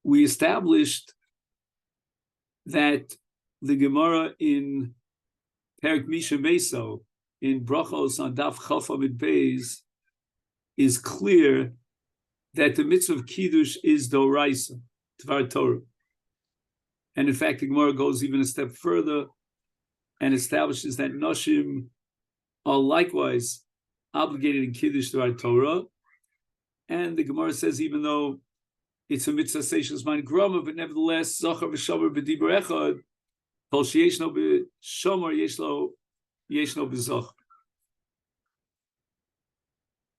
we established that the Gemara in Perik Misha Meso in Brachos on Daf Chaf Amid Beis is clear that the mitzvah of Kiddush is Deoraisa, Tvar Torah. And in fact, the Gemara goes even a step further and establishes that Noshim are likewise obligated in Kiddush Tvar Torah. And the Gemara says, even though it's a mitzvah seishas man groma, but nevertheless, Zachar v'shomer b'dibur echad, kol sheyeshno b'shomer yeshno b'zochar.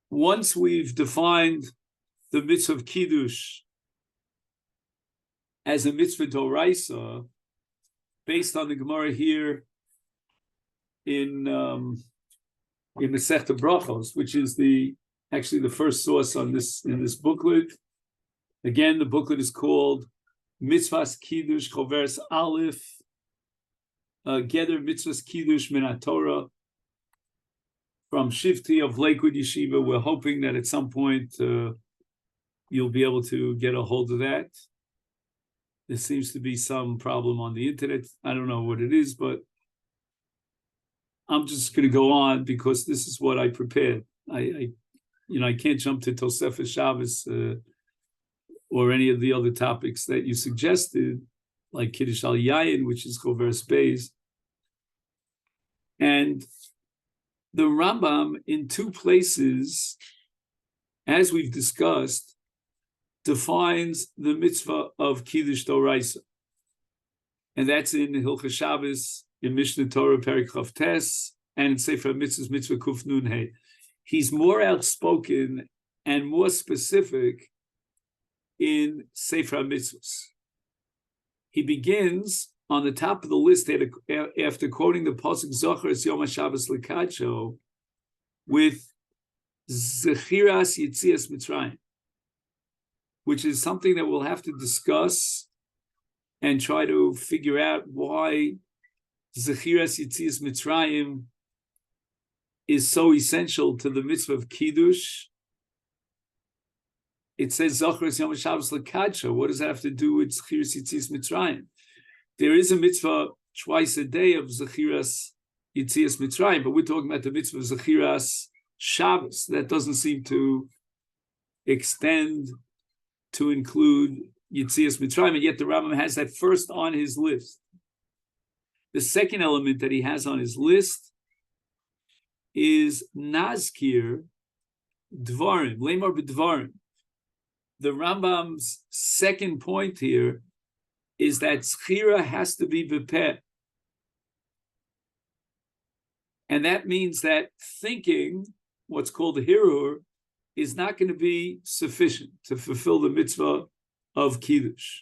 Once we've defined the mitzvah of Kiddush as a mitzvah Deoraisa, based on the Gemara here in Masechta Brachos, which is actually the first source on this in this booklet. Again, the booklet is called Mitzvahs Kiddush Choveres Aleph, Geder Mitzvahs Kiddush Min Torah, from Shifti of Lakewood Yeshiva. We're hoping that at some point you'll be able to get a hold of that. There seems to be some problem on the internet. I don't know what it is, but I'm just going to go on because this is what I prepared. I can't jump to Tosefes Shabbos or any of the other topics that you suggested, like Kiddush Al Yayin, which is Choveres Beis. And the Rambam, in two places, as we've discussed, defines the mitzvah of Kiddush Deoraisa. And that's in Hilchos Shabbos, in Mishnah Torah, Perik Chav Tes, and in Sefer Mitzvahs, Mitzvah Kuf Nun Hey. He's more outspoken and more specific in Sefer Mitzvahs. He begins on the top of the list after quoting the pasuk Zocher es Yom HaShabbos L'Kadsho with Zechiras Yitzias Mitzrayim, which is something that we'll have to discuss and try to figure out why Zechiras Yitzias Mitzrayim is so essential to the mitzvah of Kiddush. It says Zocher es Yom HaShabbos L'Kadsho. What does that have to do with Zechiras Yitzias Mitzrayim? There is a mitzvah twice a day of Zechiras Yitzias Mitzrayim, but we're talking about the mitzvah of Zechiras Shabbos. That doesn't seem to extend to include Yitzias Mitzrayim, and yet the Rambam has that first on his list. The second element that he has on his list is Nazkir Dvarim, Lemar B'Dvarim. The Rambam's second point here is that Zechira has to be B'Peh. And that means that thinking, what's called a Hirur, is not going to be sufficient to fulfill the mitzvah of Kiddush.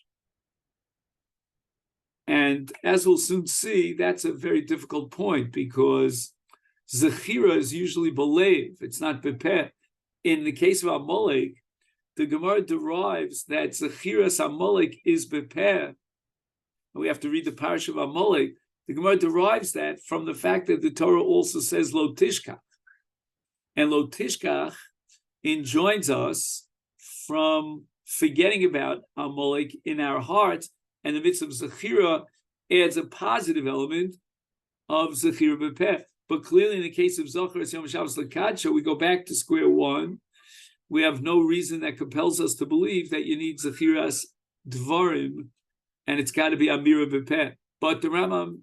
And as we'll soon see, that's a very difficult point because Zechira is usually Belev, it's not B'Peh. In the case of Amalek, the Gemara derives that Zechiras Amalek is B'Peh. We have to read the parish of Amalek. The Gemara derives that from the fact that the Torah also says Lo Tishkach. And Lo Tishkach enjoins us from forgetting about Amalek in our hearts, and the mitzvah of Zechira adds a positive element of Zechira B'Peh. But clearly in the case of Zocher es Yom HaShabbos L'Kadsho, we go back to square one. We have no reason that compels us to believe that you need Zechiras Dvarim, and it's got to be Amira B'Peh. But the Rambam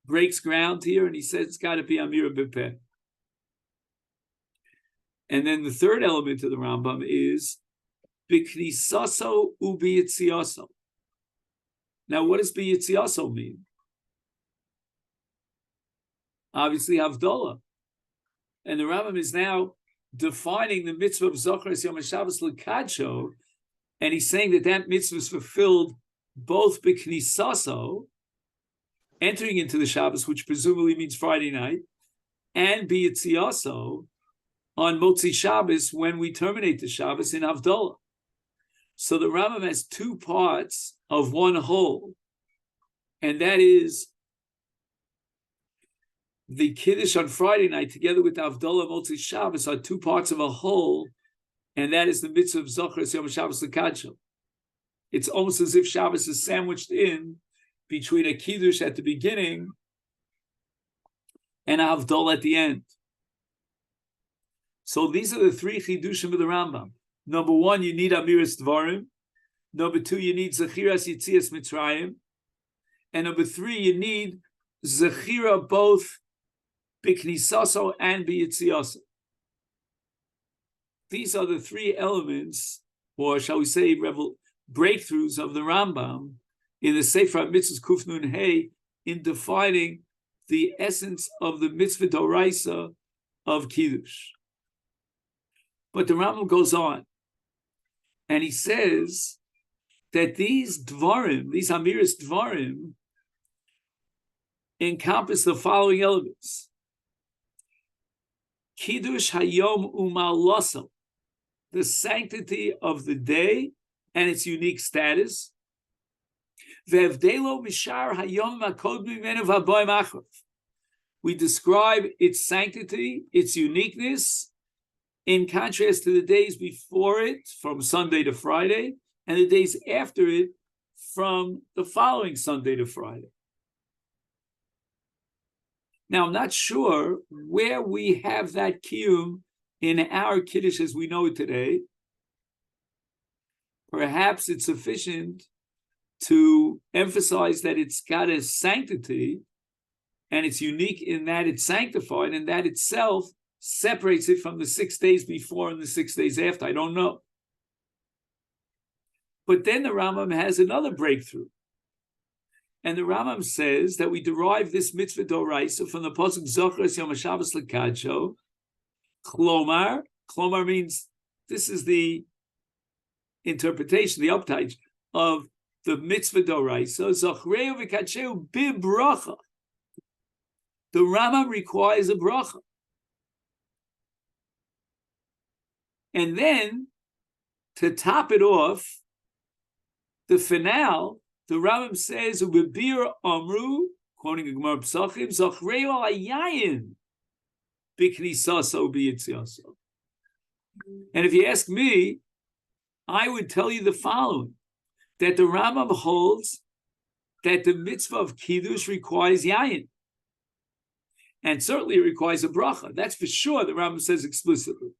breaks ground here, and he says it's got to be Amira B'Peh. And then the third element of the Rambam is B'Knisaso U'B'Yitziaso. Now, what does B'Yitziaso mean? Obviously, Havdalah. And the Rambam is now defining the mitzvah of Zocher es Yom HaShabbos L'Kadsho, and he's saying that that mitzvah is fulfilled both B'Knisaso, entering into the Shabbos, which presumably means Friday night, and B'Yitziaso, on Motzi Shabbos, when we terminate the Shabbos in Havdalah. So the Rambam has two parts of one whole, and that is the Kiddush on Friday night together with Havdalah Motzi Shabbos are two parts of a whole, and that is the mitzvah of Zocher es Yom HaShabbos L'Kadsho. it's almost as if Shabbos is sandwiched in between a Kiddush at the beginning and a Havdol at the end. So these are the three Chidushim of the Rambam. Number one, you need Amiras Dvarim. Number two, you need Zechiras Yitzias Mitzrayim. And number three, you need Zechira both B'Knisaso and B'Yitziaso. These are the three elements, or shall we say, breakthroughs of the Rambam in the Sefer HaMitzvos Kuf Nun Hey in defining the essence of the mitzvah Deoraisa of Kiddush. But the Rambam goes on, and he says that these Dvarim, these Amiras Dvarim, encompass the following elements. Kiddush Hayom U'Ma'aloso, the sanctity of the day and its unique status. Ve'evdelo Mishar Hayom Ma'kod Mimenu V'Haboim Achrav. We describe its sanctity, its uniqueness, in contrast to the days before it, from Sunday to Friday, and the days after it, from the following Sunday to Friday. Now, I'm not sure where we have that kiyum in our Kiddush as we know it today. Perhaps it's sufficient to emphasize that it's got a sanctity and it's unique in that it's sanctified, and that itself separates it from the 6 days before and the 6 days after. I don't know. But then the Rambam has another breakthrough. And the Rambam says that we derive this mitzvah Deoraisa from the pasuk Zochros Yom HaShabbos L'Kadsho. Klomar means, this is the interpretation, the uptake of the mitzvah Deoraisa. Zochreu v'Kadsheu bibracha. The Rambam requires a bracha. And then, to top it off, the finale, the Rambam says, "Ubebir Amru," quoting a Gemara Pesachim, "Zachrei al hayayin b'knisaso b'yitziaso." And if you ask me, I would tell you the following: that the Rambam holds that the mitzvah of Kiddush requires yayin, and certainly it requires a bracha. That's for sure. The Rambam says explicitly.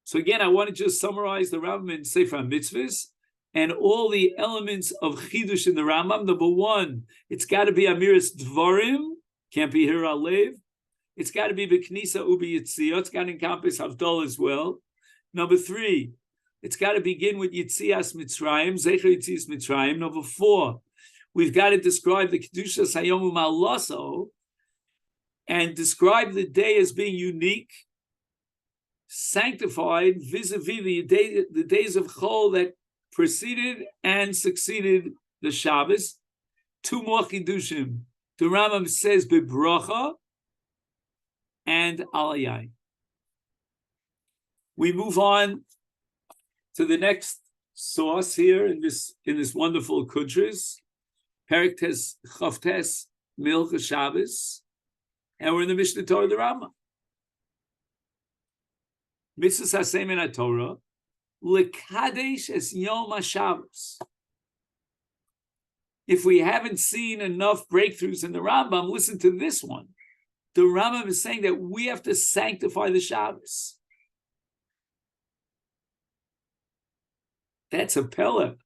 So again, I want to just summarize the Rambam in Sefer HaMitzvos and all the elements of Chidush in the Rambam. Number one, it's got to be Amiras Dvarim, can't be Hir Alev. It's got to be B'Knisa Ubi Yitziyah. It's got to encompass Havdol as well. Number three, it's got to begin with Yitzias Mitzrayim, Zecher Yitzias Mitzrayim. Number four, we've got to describe the Kedushas Hayom U'Ma'aloso and describe the day as being unique, sanctified vis-a-vis the days of Chol that preceded and succeeded the Shabbos. Two more Chidushim. The Rambam says Bebracha and Alayai. We move on to the next source here in this wonderful Kudris, Perek Tes Chavtes Milcha Shabbos, and we're in the Mishnah Torah of the Rambam. Mitzvahs Hasem in Torah, Lekadesh es Yom HaShabbos. If we haven't seen enough breakthroughs in the Rambam, listen to this one. The Rambam is saying that we have to sanctify the Shabbos. That's a pella.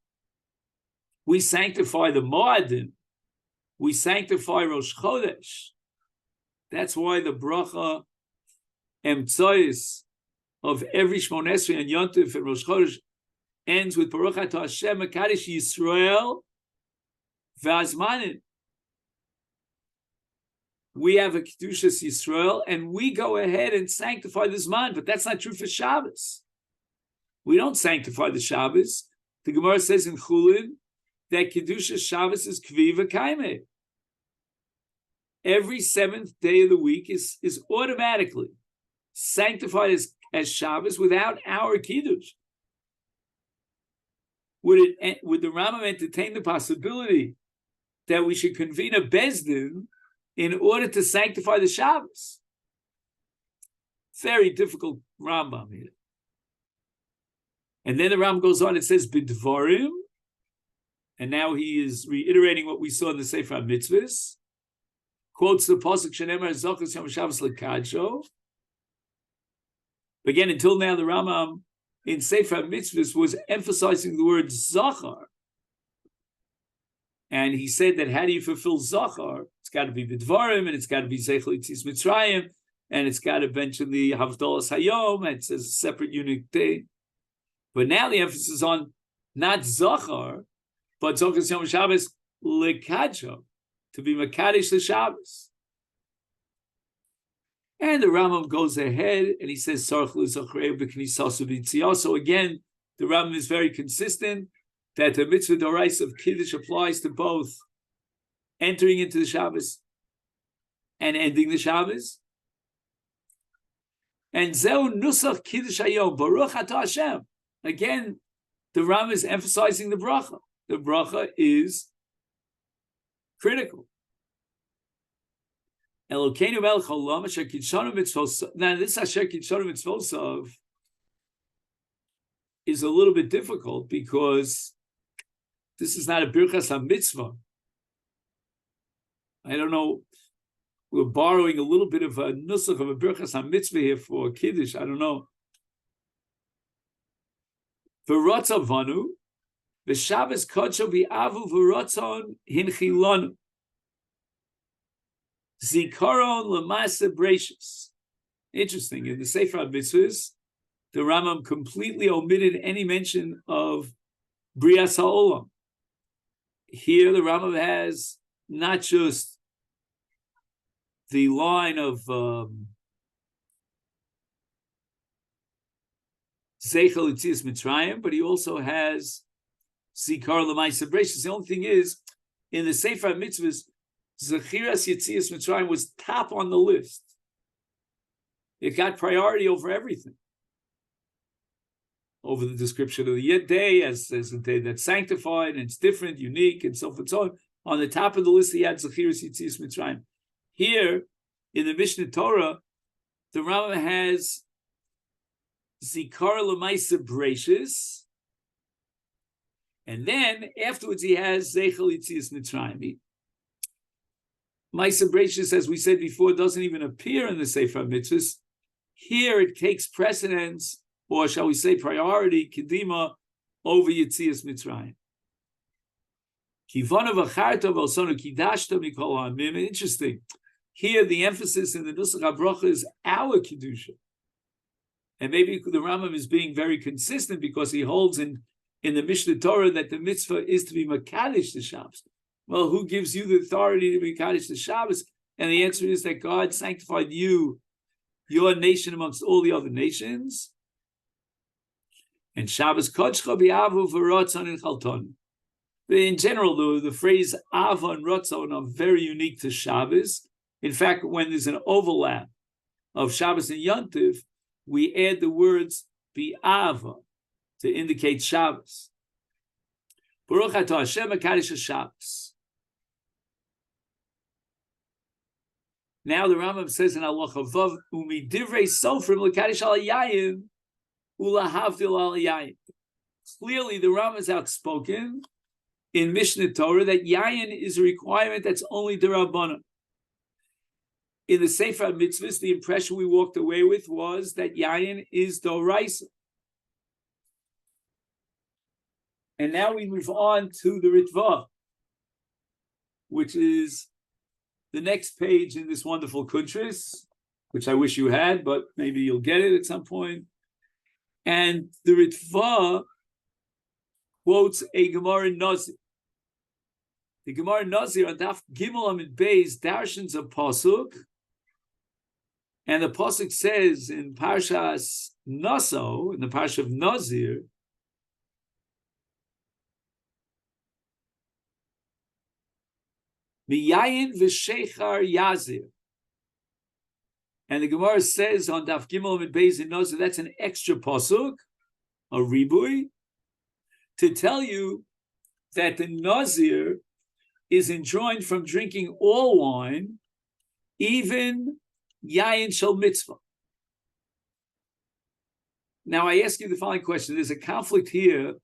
We sanctify the Moadim. We sanctify Rosh Chodesh. That's why the bracha Emtsois of every Shmon Esrei and Yontif and Rosh Chodesh ends with Baruch Atah Hashem Mekadesh Yisrael V'Azmanin. We have a Kedushas Yisrael, and we go ahead and sanctify the Zman, but that's not true for Shabbos. We don't sanctify the Shabbos. The Gemara says in Chulin that Kedushas Shabbos is Kvi V'Kaimeh. Every seventh day of the week is automatically sanctified as Shabbos without our Kiddush. Would the Rambam entertain the possibility that we should convene a Bezdin in order to sanctify the Shabbos? Very difficult Rambam here. And then the Ram goes on, it says, Bidvarim, and now he is reiterating what we saw in the Sefer HaMitzvahs, quotes the Pasuk, Shenemar Zochus Yom Shabbos L'Kadsho. Again, until now, the Rambam in Sefer HaMitzvahs was emphasizing the word Zachar. And he said that how do you fulfill Zachar? It's got to be Bidvarim, and it's got to be Zeichel Yitzis Mitzrayim, and it's got to mention the Havdalas Hayom, and it says a separate unique thing. But now the emphasis is on not Zachar, but Zochus Yom Shabbos L'Kadsho, to be Makadesh the Shabbos. And the Rambam goes ahead and he says, so again, the Rambam is very consistent that the mitzvah Deoraisa of Kiddush applies to both entering into the Shabbos and ending the Shabbos. And Zeu Nusach Kiddush Hayom, Baruch Atah Hashem. Again, the Rambam is emphasizing the bracha. The bracha is critical. Elokeinu melech haolam asher kitshanu mitzvos. Now, this asher kitshanu mitzvosav is a little bit difficult because this is not a birchas ha-mitzvah. I don't know. We're borrowing a little bit of a nusach of a birchas ha-mitzvah here for Kiddush. I don't know. V'rotzav vanu, v'shabbos kodsho v'avu v'rotzon hinchilonu. Zikaron lemasa brachus. Interesting. In the Sefer HaMitzvahs, the Rambam completely omitted any mention of Brias HaOlam. Here, the Rambam has not just the line of Zeichel Yitzias Mitzrayim, but he also has Zikar lemasa brachus. The only thing is, in the Sefer HaMitzvahs, Zechiras Yitzias Mitzrayim was top on the list. It got priority over everything. Over the description of the day as a day that's sanctified and it's different, unique, and so forth and so on. On the top of the list, he had Zechiras Yitzias Mitzrayim. Here, in the Mishnah Torah, the Rambam has Zikar L'maisa Brachus, and then afterwards he has Zeichel Yitzias Mitzrayim. Maisa Brachus, as we said before, doesn't even appear in the Sefer HaMitzvahs. Here it takes precedence, or shall we say priority, Kedima, over Yitzias Mitzrayim. Interesting. Here the emphasis in the Nusach HaBracha is our Kedusha. And maybe the Rambam is being very consistent because he holds in the Mishnah Torah that the mitzvah is to be Makadesh the Shabbos. Well, who gives you the authority to be Kaddish the Shabbos? And the answer is that God sanctified you, your nation amongst all the other nations. And Shabbos Kodshcha bi'avu v'rotzon and chalton. In general, the phrase Ava and Rotzon are very unique to Shabbos. In fact, when there's an overlap of Shabbos and Yontif, we add the words bi'ava to indicate Shabbos. Baruch atah Hashem HaKadosh Shabbos. Now the Rambam says in Halacha Vav, Umi divrei sofrim l'kadosh al yayin ulahavdil al yayin. Clearly, the Rambam is outspoken in Mishnah Torah that yayin is a requirement that's only DeRabanan. In the Sefer HaMitzvahs, the impression we walked away with was that yayin is Deoraisa. And now we move on to the Ritva, which is the next page in this wonderful kuntris, which I wish you had, but maybe you'll get it at some point. And the Ritva quotes a Gemara Nazir. The Gemara Nazir on Daf Gimel Amid Beis darshans a pasuk, and the pasuk says in Parshas Naso, in the Parsha of Nazir, Miyayin v'sheichar yazir. And the Gemara says on Daf Gimel Amid Beis in Nazir, that's an extra pasuk, a ribui, to tell you that the Nazir is enjoined from drinking all wine, even yayin shel mitzvah. Now I ask you the following question. There's a conflict here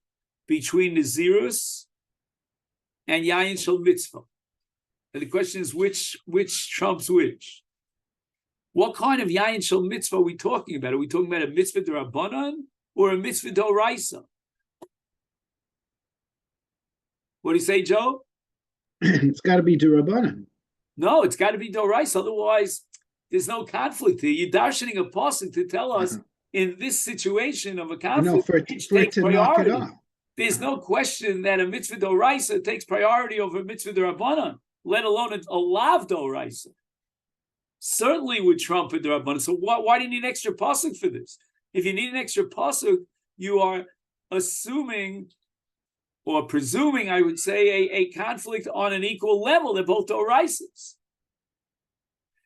between Nazirus and Yayin Shel Mitzvah. And the question is which trumps which? What kind of Yayin Shel Mitzvah are we talking about? Are we talking about a mitzvah DeRabanan or a mitzvah Deoraisa? What do you say, Joe? It's got to be DeRabanan. No, it's got to be Deoraisa. Otherwise, there's no conflict here. You're darshaning a pasuk to tell us in this situation of a conflict, for it to knock it off. There's no question that a mitzvah Deoraisa takes priority over a mitzvah DeRabanan, let alone a lav Deoraisa. Certainly would trump a DeRabanan. So why do you need an extra pasuk for this? If you need an extra pasuk, you are assuming or presuming, I would say, a conflict on an equal level. They're both Deoraisas.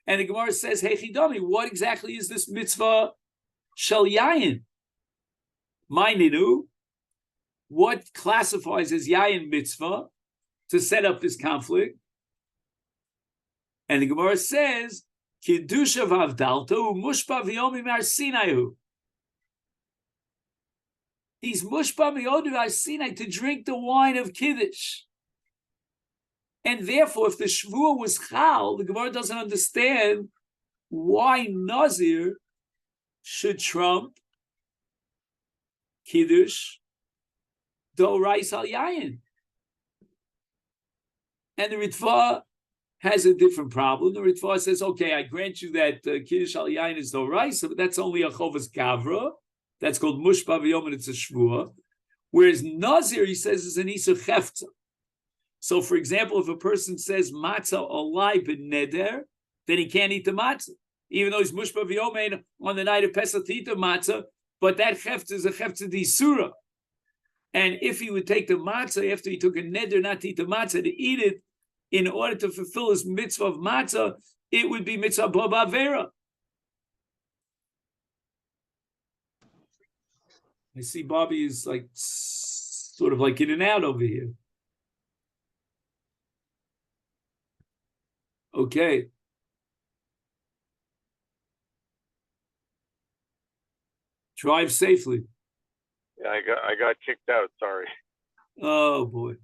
And the Gemara says, hey, Chidami, what exactly is this mitzvah shel yayin? My ninu, what classifies as yayin mitzvah to set up this conflict? And the Gemara says, Kiddush of Avdalto, Mushpa Vyomi Mar Sinayu. He's Mushpa Miodu Ar Sinai to drink the wine of Kiddush. And therefore, if the Shvuah was Chal, the Gemara doesn't understand why Nazir should Kiddush Deoraisa al Yayin. And the Ritva has a different problem. The Ritva says, okay, I grant you that Kiddush al Yayin is Deoraisa, but that's only a Chovas Gavra. That's called Mushpa V'yom, and it's a Shvuah. Whereas Nazir, he says, is an Isur Chefza. So, for example, if a person says matzah olai b'neder, then he can't eat the matzah, even though he's Mushpa V'yom on the night of Pesach to eat the matzah, but that Chefza is a Chefza d'Isura. And if he would take the matzah after he took a neder not to eat the matzah, to eat it in order to fulfill his mitzvah of matzah, it would be mitzvah b'avera. I see Bobby is like sort of like in and out over here. Okay. Drive safely. Yeah, I got kicked out. Sorry. Oh boy.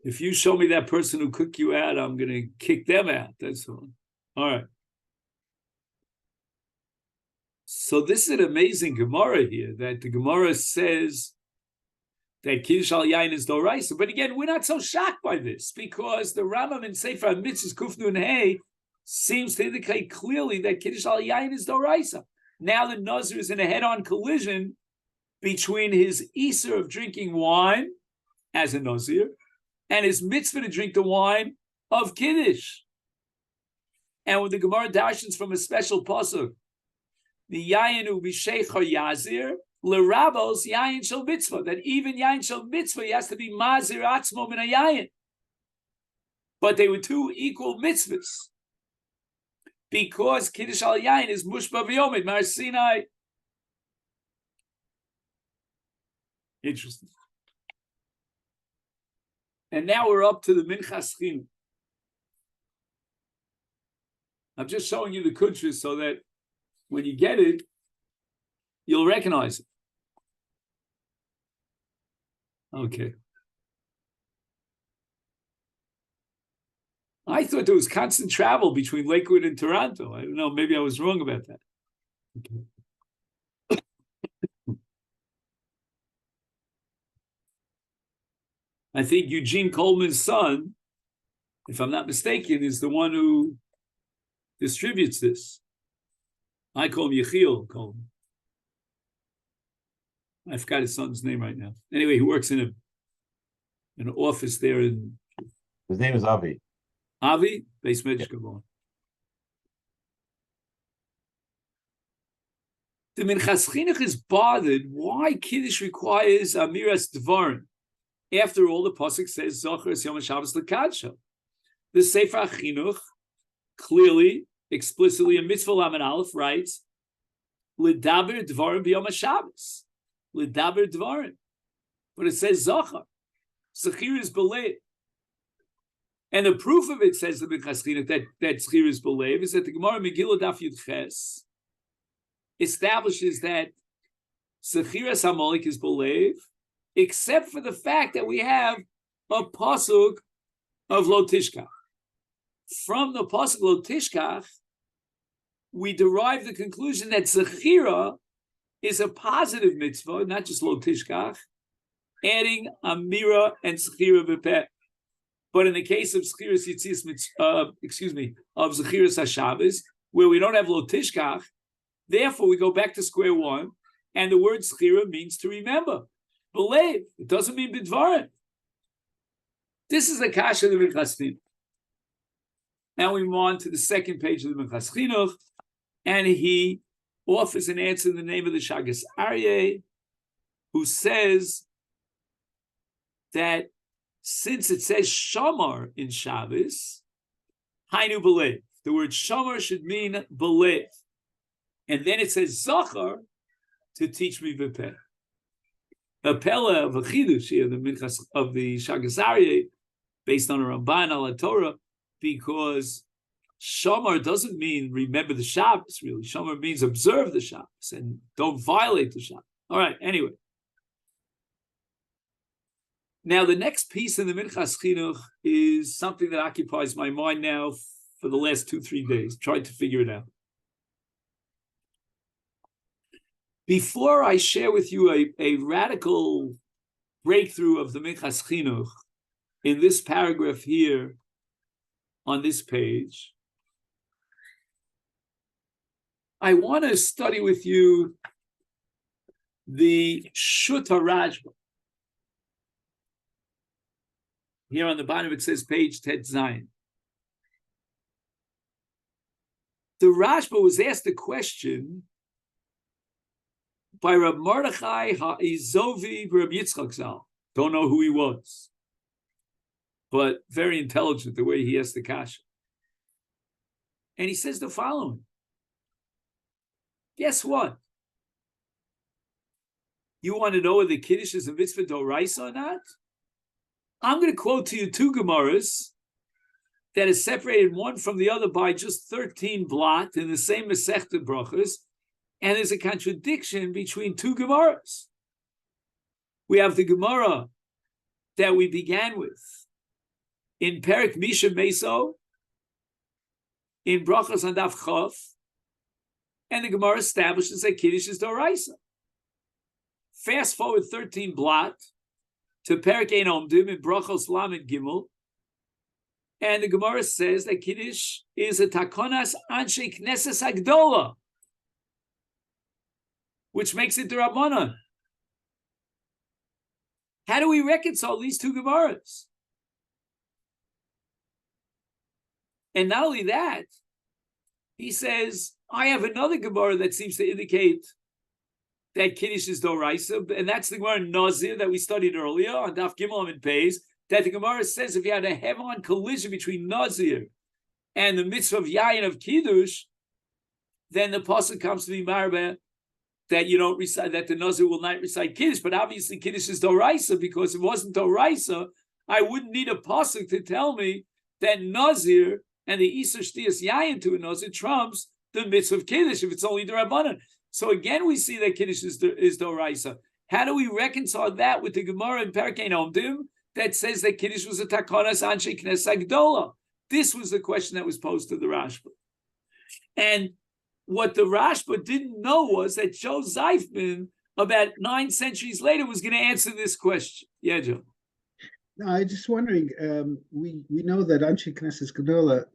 If you show me that person who kicked you out, I'm going to kick them out. That's all. All right. So this is an amazing Gemara here, that the Gemara says that Kiddush al Yayin is Deoraisa. But again, we're not so shocked by this, because the Rambam in Sefer HaMitzvos Kuf Nun Hey seems to indicate clearly that Kiddush al Yayin is Deoraisa. Now the Nazir is in a head-on collision between his Isur of drinking wine as a Nazir and his mitzvah to drink the wine of Kiddush. And when the Gemara darshans from a special pasuk, the yayin u b'sheich yazir l'rabos yayin shel mitzvah, that even yayin shel mitzvah he has to be mazir atzmo min yayin. But they were two equal mitzvahs, because Kiddush al yayin is mushba v'yomid mar Sinai. Interesting. And now we're up to the Minchas Chinuch. I'm just showing you the kuntres so that when you get it, you'll recognize it. Okay. I thought there was constant travel between Lakewood and Toronto. I don't know, maybe I was wrong about that. Okay. I think Eugene Coleman's son, if I'm not mistaken, is the one who distributes this. I call him Yechiel Coleman. I forgot his son's name right now. Anyway, he works in an office there in... His name is Avi. Avi? Beis Medrash. The Minchas Chinuch is bothered why Kiddush requires Amiras Dvarim. After all, the pasuk says Zocher es Yom HaShabbos L'Kadsho. The Sefer Chinuch clearly, explicitly in Mitzvah Lamed Aleph writes, L'daber Dvarim b'Yom HaShabbos. L'daber Dvarim. But it says Zocher. Zechir is believed. And the proof of it, says the Minchas Chinuch, that Zechir is believed, is that the Gemara Megillah Daf Yud Ches, establishes that Zechiras HaMolek is believed, except for the fact that we have a pasuk of Lo Tishkach. From the pasuk Lo Tishkach, we derive the conclusion that Zechira is a positive mitzvah, not just Lo Tishkach, adding Amira and Zechira B'peh. But in the case of Zechiras Yitzias, of Zechiras HaShabbos, where we don't have Lo Tishkach, therefore we go back to square one, and the word Zechira means to remember. Believe. It doesn't mean Bidvarim. This is the kasha of the Minchas Chinuch. Now we move on to the second page of the Minchas Chinuch, and he offers an answer in the name of the Shagas Aryeh, who says that since it says Shamar in Shabbos, Hainu believe. The word Shamar should mean believe. And then it says Zachar to teach me V'peh. A pella of a Kiddush here, the Minchas of the Shagas Aryeh, based on a Ramban al Torah, because Shamar doesn't mean remember the Shabbos, really. Shamar means observe the Shabbos and don't violate the Shabbos. All right, anyway. Now, the next piece in the Minchas Chinuch is something that occupies my mind now for the last 2-3 days. Tried to figure it out. Before I share with you a radical breakthrough of the Minchas Chinuch in this paragraph here on this page, I want to study with you the Shuta Rashba. Here on the bottom it says page Tet Zayin. The Rashba was asked a question by Rab Mordechai HaIzovi Rab Yitzchak Zal. Don't know who he was, but very intelligent the way he asked the kasha. And he says the following. Guess what? You want to know whether the Kiddush is a mitzvah Deoraisa or not? I'm going to quote to you 2 Gemaras that is separated one from the other by just 13 blot in the same Masechta Brachos, and there's a contradiction between 2 Gemaras. We have the Gemara that we began with in Perek Misha Meso, in Brachos and Daf Chof, and the Gemara establishes that Kiddush is Deoraisa. Fast forward 13 blot to Perek Ein Omdim in Brachos Lamed Gimel, and the Gemara says that Kiddush is a takonas anshe knesses hagdola, which makes it DeRabanan. How do we reconcile these 2 Gemaras? And not only that, he says, I have another Gemara that seems to indicate that Kiddush is Deoraisa, and that's the Gemara Nazir that we studied earlier on Daf Gimel and Beis, that the Gemara says if you had a head-on collision between Nazir and the mitzvah of Yayin of Kiddush, then the pasuk comes to be marba that you don't recite, that the Nazir will not recite Kiddush. But obviously Kiddush is Deoraisa, because if it wasn't Deoraisa, I wouldn't need a pasuk to tell me that Nazir and the Isur Shtiyas Yayin to a Nazir trumps the mitzvah of Kiddush if it's only DeRabanan. So again, we see that Kiddush is Deoraisa. How do we reconcile that with the Gemara in Perek Ein Omdim that says that Kiddush was a takonas anshe knesses hagdola? This was the question that was posed to the Rashba. And what the Rashba didn't know was that Joe Zeifman, about 9 centuries later, was going to answer this question. Yeah, Joe. No, I'm just wondering, we know that anshe knesses hagdola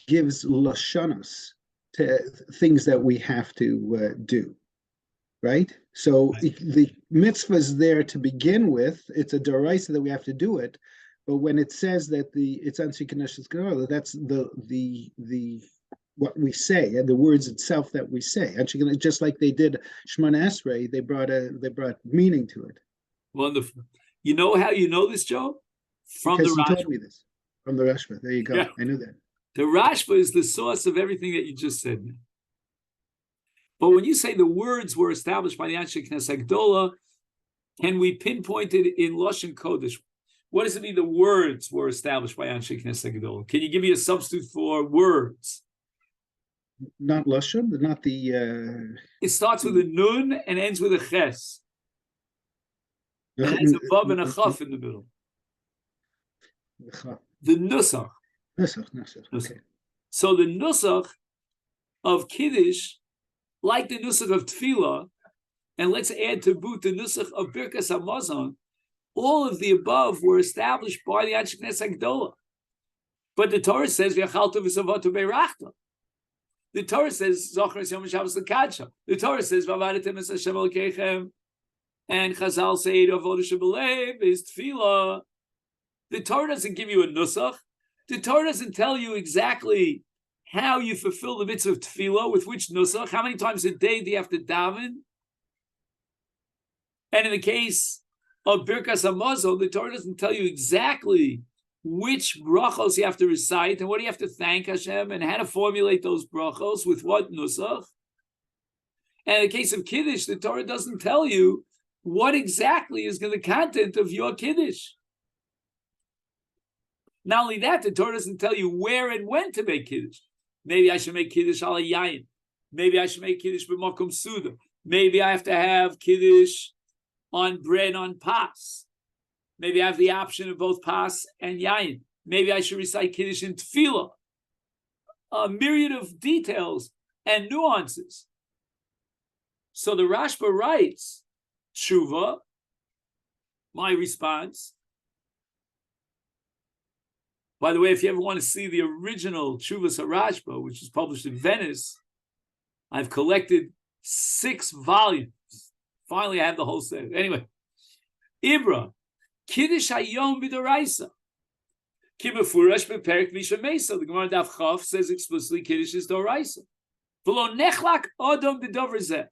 gives lashonos to things that we have to do, right? So the mitzvah is there to begin with. It's a Deoraisa that we have to do it, but when it says that it's anshe knesses hagdola, that's the what we say and the words itself that we say. Actually, just like they did Shemona Esrei, they brought meaning to it. Wonderful. You know how you know this, Joe? Because you told me this from the Rashba. There you go. Yeah. I knew that. The Rashba is the source of everything that you just said. But when you say the words were established by the Anshe Knesses Hagdola, can we pinpoint it in Lashon Kodesh? What does it mean the words were established by Anshe Knesses Hagdola? Can you give me a substitute for words? Not Lashon, not the. It starts with a nun and ends with a ches. And has a vav and a chaf in the middle. The nusach. Nusach. Okay. So the nusach of Kiddush, like the nusach of Tefillah, and let's add to boot the nusach of Birkas Hamazon, all of the above were established by the Anshe Knesset Gdola. But the Torah says, V'yachalta v'savatu beirachta. The Torah says, Zochar Yom Shabbos l'kadsha. The Torah says, V'avadetem es Hashem Elokeichem. And Chazal say, Avodah shebelev is Tefillah. The Torah doesn't give you a nusach. The Torah doesn't tell you exactly how you fulfill the mitzvah of Tefillah, with which nusach, how many times a day do you have to daven. And in the case of Birkas Hamazon, the Torah doesn't tell you exactly which brachos you have to recite and what do you have to thank Hashem and how to formulate those brachos with what nusach. And in the case of Kiddush, the Torah doesn't tell you what exactly is the content of your Kiddush. Not only that, the Torah doesn't tell you where and when to make Kiddush. Maybe I should make Kiddush ala yayin. Maybe I should make Kiddush b'makom suda. Maybe I have to have Kiddush on bread on pas. Maybe I have the option of both pas and yayin. Maybe I should recite Kiddush in tefillah. A myriad of details and nuances. So the Rashba writes, Tshuva, my response. By the way, if you ever want to see the original Tshuvas HaRashba, which is published in Venice, I've collected 6 volumes. Finally, I have the whole set. Anyway, Ibra, Kiddush Hayom b'Deoraisa. Kibefurash beperek Misha Mesa. The Gemara Daf Chaf says explicitly Kiddush is Deoraisa. V'lo nechlak Adam b'Dover Zeh.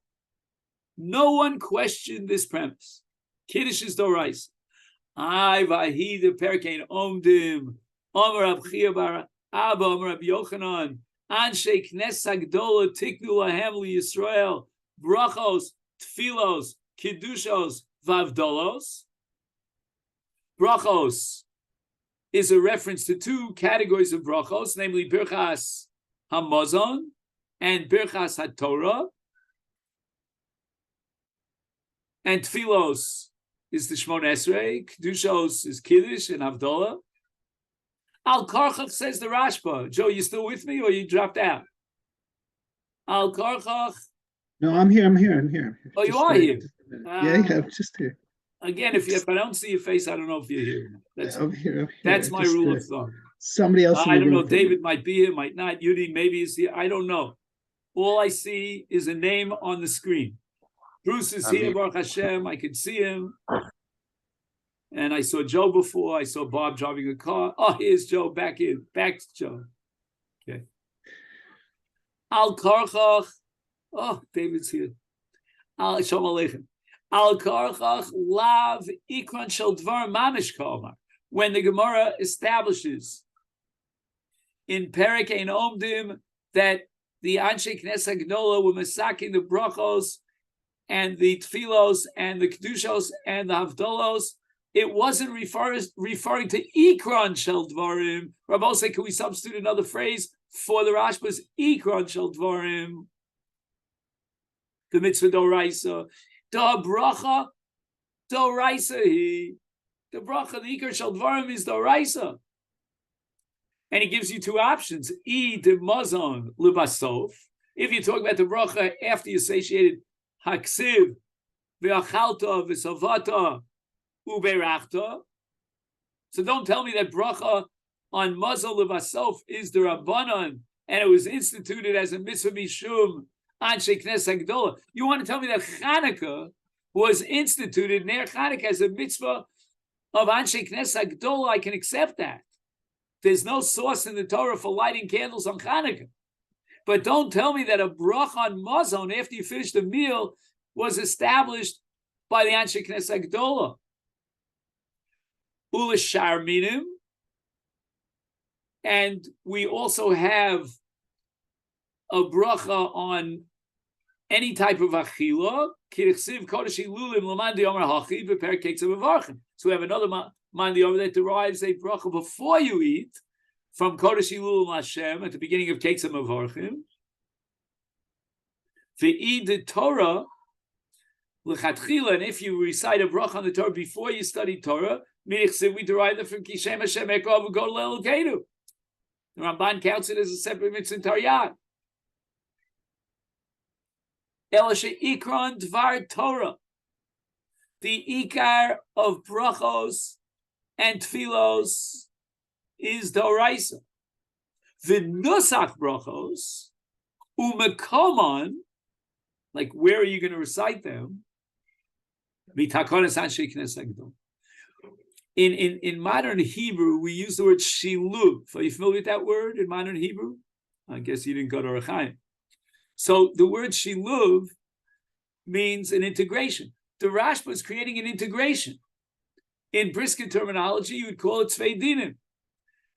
No one questioned this premise. Kiddush is Deoraisa. Ay vahi the perkein omdim. Omer Rab Chia bar Abba, Omer Rab Yochanan. Anshe Knesset Gdola tiknu lahem liYisrael. Brachos, Tfilos, Kiddushos, Vavdolos. Brachos is a reference to 2 categories of brachos, namely Birchas Hamazon and Birchas HaTorah. And Tfilos is the Shmon Esrei, Kiddushos is Kiddush and Havdalah. Al Karchach says the Rashba. Joe, you still with me or you dropped out? Al Karchach. No, I'm here. Oh, you are here. Yeah, I'm just here. Again, if I don't see your face, I don't know if you're here. I'm here. That's my rule of thumb. Somebody else. I don't know. David might be here, might not. Yudi maybe is here. I don't know. All I see is a name on the screen. Bruce is here, Baruch Hashem. I can see him. And I saw Joe before. I saw Bob driving a car. Oh, here's Joe back in. Back to Joe. Okay. Al Karchach. Oh, David's here. Al Shalom Aleichem. Al Karchach lav ikran shel dvar mamish kalmar. When the Gemara establishes in Perek Ein Omdim that the Anshe Knesset Gdola were masaking the brachos and the tfilos and the kedushos and the havdalos, it wasn't referring to ikran shel dvarim. Rabbi say, can we substitute another phrase for the Rashba's ikran shel dvarim? The mitzvah Deoraisa. Da bracha Deoraisa he. The bracha, the ikar shel dvarim is Deoraisa. And he gives you 2 options. E de mazon lebasof. If you talk about the bracha after you satiated haksiv ve'achalta ve'savata uberachta. So don't tell me that bracha on mazon lebasof is DeRabanan and it was instituted as a mitzvah mishum Anshe Knesset Gdola. You want to tell me that Chanukah was instituted Ner Chanukah as a mitzvah of Anshe Knesset Gdola? I can accept that. There's no source in the Torah for lighting candles on Chanukah. But don't tell me that a brach on mazon after you finish the meal was established by the Anshe Knesset Gdola. Ula Sharminim. And we also have a bracha on any type of achila. So we have another man that derives a bracha before you eat from Kodesh Ilul Hashem at the beginning of Ketzim Avarchim. the Torah, and if you recite a bracha on the Torah before you study Torah, we derive that from Kishem Hashem Ekov go Le'Elokeinu. The Ramban counts it as a separate mitzvah in Taryag. Elashe Ikron Dvar Torah. The Ikar of brachos and tfilos is Deoraisa. The Nusach brachos umekomon, like where are you going to recite them? In modern Hebrew, we use the word shiluv. Are you familiar with that word in modern Hebrew? I guess you didn't go to Orach Chaim. So the word shiluv means an integration. The Rashba is creating an integration. In brisket terminology, you would call it tzvei dinim.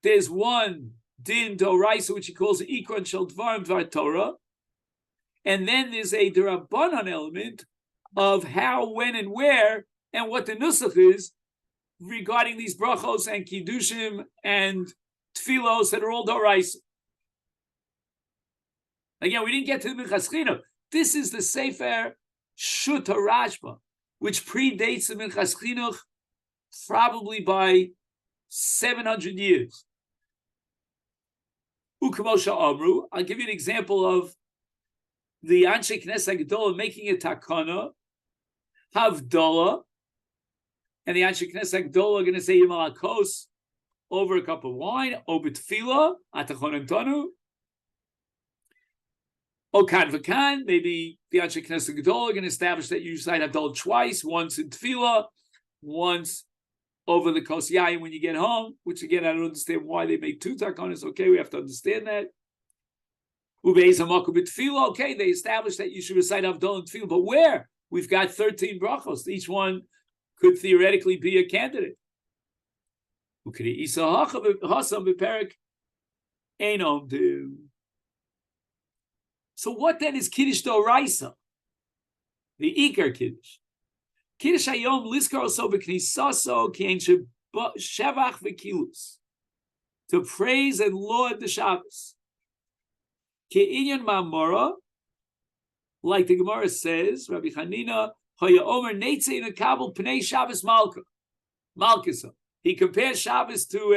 There's one din Deoraisa, which he calls ikron shel dvarim dvar Torah, and then there's a DeRabanan element of how, when, and where, and what the nusach is regarding these brachos and kiddushim and tfilos that are all Deoraisa. Again, we didn't get to the Minchas Chinuch. This is the Sefer Shuta Rashba, which predates the Minchas Chinuch probably by 700 years. Ukamosha Amru, I'll give you an example of the Anshe Knesset Gedolah making a takana, Havdalah, and the Anshe Knesset Gedolah are going to say Yimal HaKos over a cup of wine, over Tefillah, Atachon Antonu, Okan V'kan, maybe the Anshe Knesset Gedolah are going to establish that you recite Havdalah twice, once in Tefillah, once over the Kos Yayin when you get home, which again, I don't understand why they make two takonas. Okay, we have to understand that. Okay, they established that you should recite Havdalah and Tefillah, but where? We've got 13 brachos. Each one could theoretically be a candidate. So what then is Kiddush Deoraisa? The Iker Kiddush. Kiddush Hayom Liskar also b'knisaso ki ein shevach v'kilus, to praise and laud the Shabbos. Ki inyan ma'amora, like the Gemara says, Rabbi Chanina Haya Omer Neitzei Nekabel Pnei Shabbos Malka Malkisa. He compares Shabbos to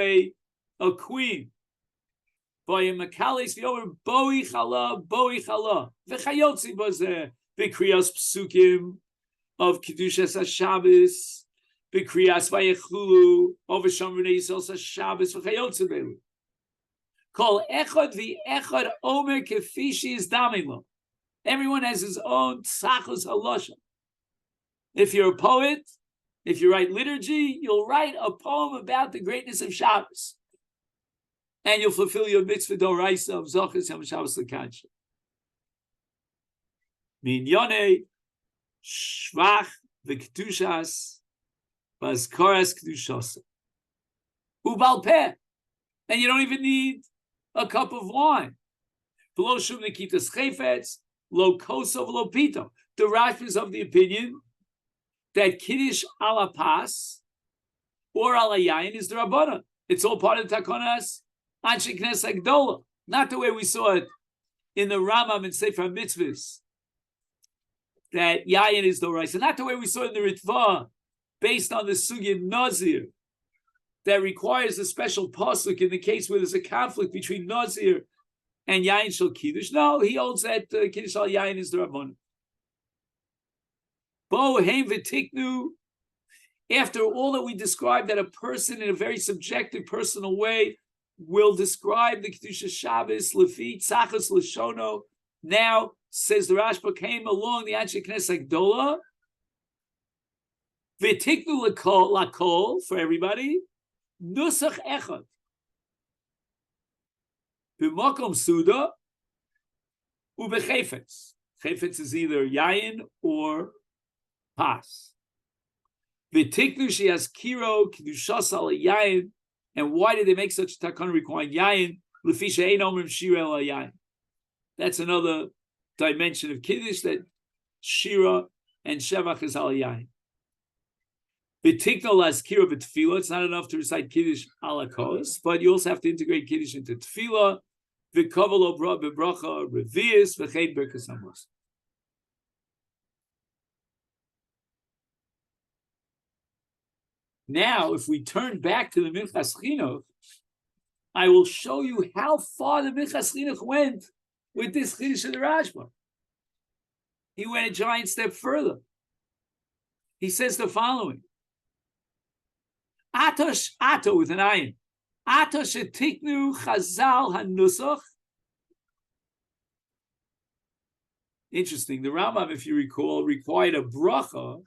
a queen. Vaya Makalis v'Omer Boi Chala v'Chayotzi Bazeh b'Kriyas Psukim of Kedushas HaShabbos, B'Kriyas Vayechlulu, over Shomrei Yisrael HaShabbos, V'chayotze Belu. Kol Echad V'Echad Omer Kefishi is Damilo. Everyone has his own Tzachos Halosha. If you're a poet, if you write liturgy, you'll write a poem about the greatness of Shabbos. And you'll fulfill your mitzvah Deoraisa of Zochas Yom Shabbos L'Kansha. Minyone Shvach v'kedushas v'azkaras kedushasa ubal peh, and you don't even need a cup of wine. Below shum nekitas chayfetz lo kosov lo pito. The Rashba is of the opinion that kiddush ala pas or ala yain is DeRabanan. It's all part of the takonas Anshe Knesset Gedolah, not the way we saw it in the Rambam and Sefer Mitzvahs, that Yayin is Deoraisa, not the way we saw it in the Ritva, based on the Sugya Nazir, that requires a special pasuk in the case where there's a conflict between Nazir and Yayin Shel Kiddush. No, he holds that Kiddush Al Yayin is DeRabanan. Bo Heim V'Tiknu, after all that we described, that a person in a very subjective, personal way will describe the Kedusha Shabbos, Lefi, Tzachos, Lashono. Now, says the Rashba, came along the Anshe Knesset Gedolah, V'Tiknu Lakol, for everybody, Nusach Echad. B'Makom Suda, U'Bechefetz. Chefetz is either Yayin or Pas. V'Tiknu She'as Kiro, Kedushas Al Yayin. And why did they make such a takana requiring yayin? L'fisha ein omrim shira el yayin. That's another dimension of kiddush, that shira and shevach is al yayin. V'tikno laskira b'tefillah. It's not enough to recite kiddush ala kos, but you also have to integrate kiddush into tefillah. V'kaval obra b'bracha revius v'cheid berkas amos. Now, if we turn back to the Minchas Chinuch, I will show you how far the Minchas Chinuch went with this Kiddush of the Rashba. He went a giant step further. He says the following: Atosh Ato with an ayin. Atosh etiknu chazal hanusach. Interesting. The Rambam, if you recall, required a bracha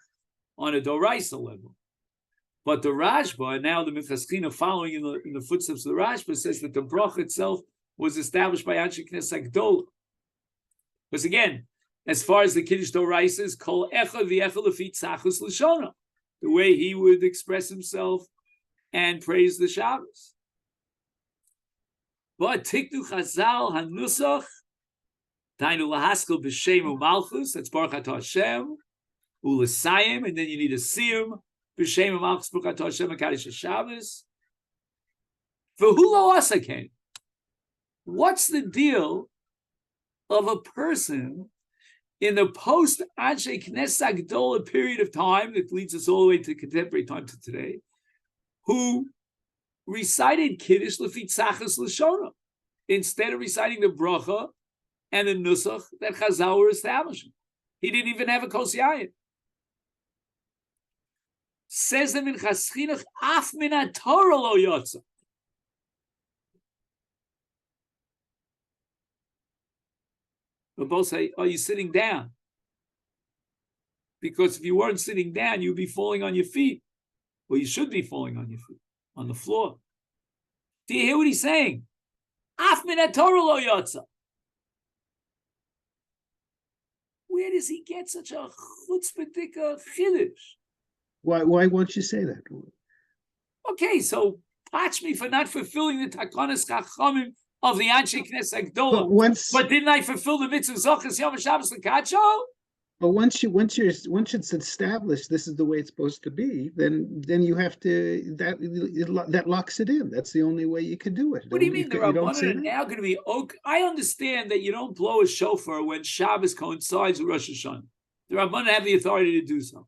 on a Deoraisa level. But the Rashba, and now the Minchas Chinuch following in the footsteps of the Rashba, says that the bracha itself was established by Anshe Knesset Gdola. Because again, as far as the Kiddush Deoraisa is, kol echa v'echa lefi tzachus l'shona, the way he would express himself and praise the Shabbos. But tiknu chazal hanusach, tainu lahaskel b'shem u'malchus, that's Baruch Atah Hashem, u'l'sayim, and then you need a siyum, b'shem u'malchus Baruch Atah Hashem HaKadosh HaShabbos. V'hu lo asaken. What's the deal of a person in the post-Anshe Knesset Gdola period of time that leads us all the way to contemporary time to today, who recited Kiddush lefi tzachus l'shona instead of reciting the bracha and the nusach that Chazal were establishing? He didn't even have a kos yayin. Says the Minchas Chinuch, af min haTorah lo yotza. But both say, are you sitting down? Because if you weren't sitting down, you'd be falling on your feet. Well, you should be falling on your feet, on the floor. Do you hear what he's saying? Af min haTorah lo yotza. Where does he get such a chutzpah chiddush? Why won't you say that? Okay, so patch me for not fulfilling the Takanas Chachamim of the Anshe Knesset Gdola. But didn't I fulfill the mitzvah Zochas Yom Shabbos L'Kacho? But once it's established, this is the way it's supposed to be. Then you have to that locks it in. That's the only way you can do it. What do you mean the Rabbanan are now going to be okay? I understand that you don't blow a shofar when Shabbos coincides with Rosh Hashanah. The Rabbanan have the authority to do so.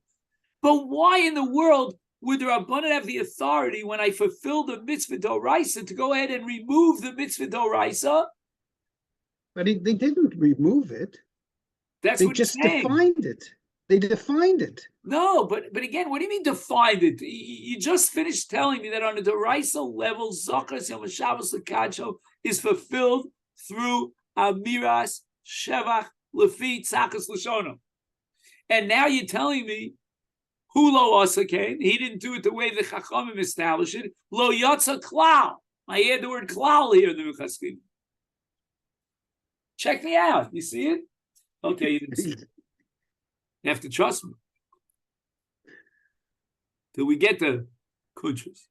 But why in the world would the Rabbanan have the authority when I fulfill the mitzvah Deoraisa to go ahead and remove the mitzvah Deoraisa? But they didn't remove it. They just defined it. They defined it. No, but again, what do you mean defined it? You just finished telling me that on a Deoraisa level, Zochas Yom Shabbos L'Kacho is fulfilled through Amiras Shevach Lefi Tzachas L'Shona. And now you're telling me Hu lo asakein, he didn't do it the way the Chachamim established it. Lo yotza klal. I hear the word klal here in the Minchas Chinuch. Check me out. You see it? Okay, you didn't see it. You have to trust me. Till we get the kunchas.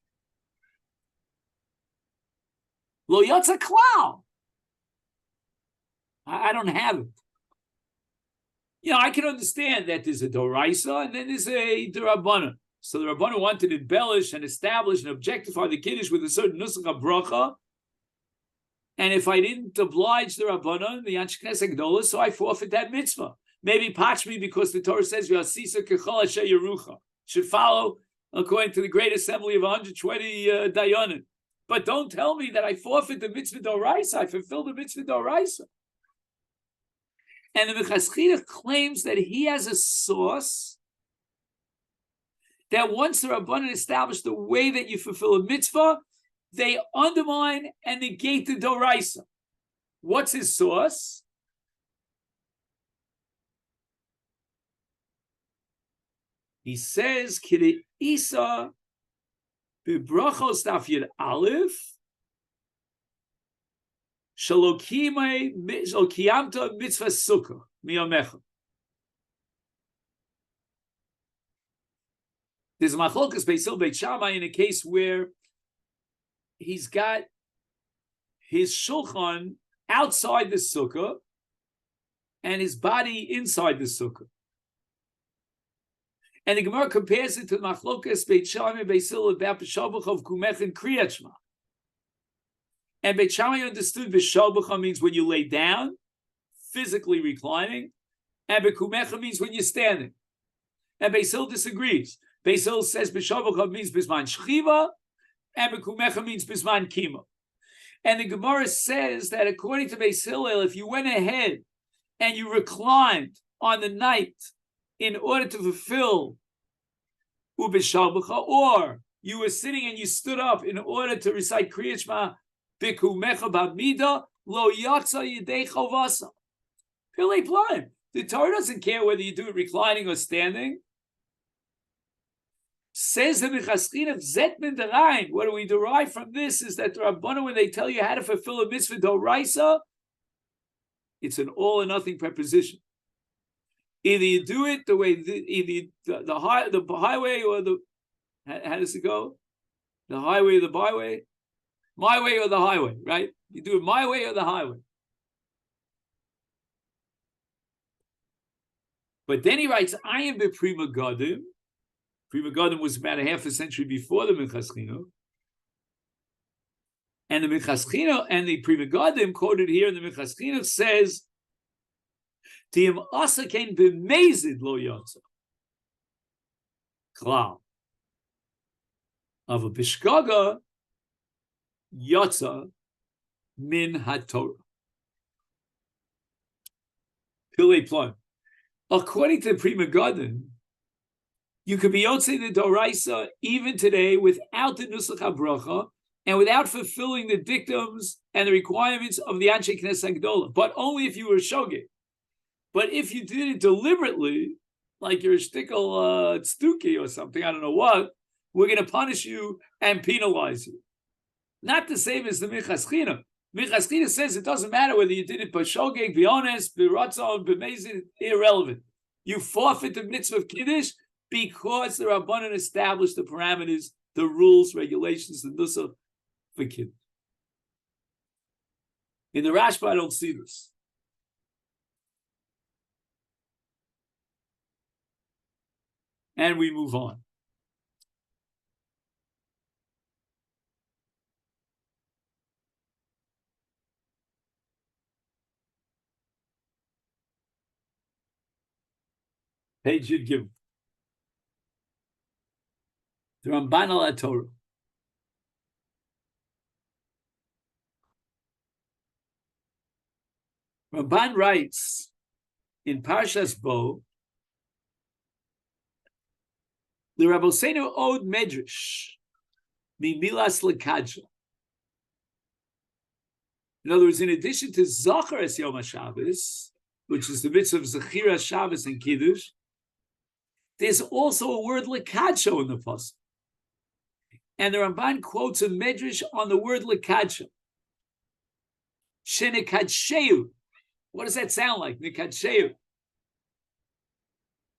Lo yotza klal. I don't have it. You know, I can understand that there's a Deoraisa and then there's a DeRabanan. So the Rabbanan wanted to embellish and establish and objectify the Kiddush with a certain nusach bracha. And if I didn't oblige the Rabbanan, the Anshe Knesset Gdola, so I forfeit that mitzvah. Maybe patch me because the Torah says V'asisa kechol asher yerucha should follow according to the great assembly of 120 dayanim. But don't tell me that I forfeit the mitzvah Deoraisa. I fulfill the mitzvah Deoraisa. And the Minchas Chinuch claims that he has a source that once the Rabbanan established the way that you fulfill a mitzvah, they undermine and negate the Deoraisa. What's his source? He says, Kiddush b'brachos daf yud aleph, Shalokiyamta mitzvah sukkah miyamecha. There's a machlokas Beisil Beit Shammai in a case where he's got his shulchan outside the sukkah and his body inside the sukkah. And the Gemara compares it to the machlokas Beit Shammai Beisil about B'shalbach of Kumech and Kriyat Shema. And Beit Shammai understood B'shalbacha means when you lay down, physically reclining, and B'kumecha means when you're standing. And Beis Hillel disagrees. Beis Hillel says B'Shavcha means Bisman Shchiva, and B'Kumecha means Bisman Kima. And the Gemara says that according to Beis Hillel, if you went ahead and you reclined on the night in order to fulfill Ubishalbacha, or you were sitting and you stood up in order to recite Kriyat Shema Bikumecha B'Mida Lo Yatsa Yidei Chovasa. Pilei Plaim. The Torah doesn't care whether you do it reclining or standing. Says the Minchas Zet Min Derain. What do we derive from this is that the Rabbanan, when they tell you how to fulfill a mitzvah Deoraisa, it's an all or nothing preposition. Either you do it the way the highway or the, how does it go? The highway or the byway? My way or the highway, right? You do it my way or the highway. But then he writes, I am the Prima Gadim. Prima Gadim was about a half a century before the Minchas Chinuch. And the Minchas Chinuch and the Prima Gadim quoted here in the Minchas Chinuch says, Tim asa kein b'mezid lo yotza. Klal. Of a bishkaga yotza min haTorah. Pilei Ploim. According to the Prima Gadim, you could be Yotzei the Deoraisa even today without the Nusach HaBracha and without fulfilling the dictums and the requirements of the Anshe Knesset Gedolah, but only if you were Shogeg. But if you did it deliberately, like you're a shtickle tztuki or something, I don't know what, we're going to punish you and penalize you. Not the same as the Minchas Chinuch. Minchas Chinuch says it doesn't matter whether you did it by Shogeg, B'Ones, B'Ratzon, B'Mezid, irrelevant. You forfeit the mitzvah of Kiddush because the Rabbanan established the parameters, the rules, regulations, the nusach for Kiddush. In the Rashba, I don't see this. And we move on. Page Yud Gimel. The Ramban al Torah. Ramban writes in Parshas Bo, the Rabosenu Od Medrash, Mimilas Lekadja. In other words, in addition to Zachar es Yom HaShabbos, which is the mitzvah of Zechira Shabbos and Kiddush, there's also a word Lekadsho in the pasuk. And the Ramban quotes a medrash on the word Lekadsho. Shenekadsheyu. What does that sound like? Nekadsheyu.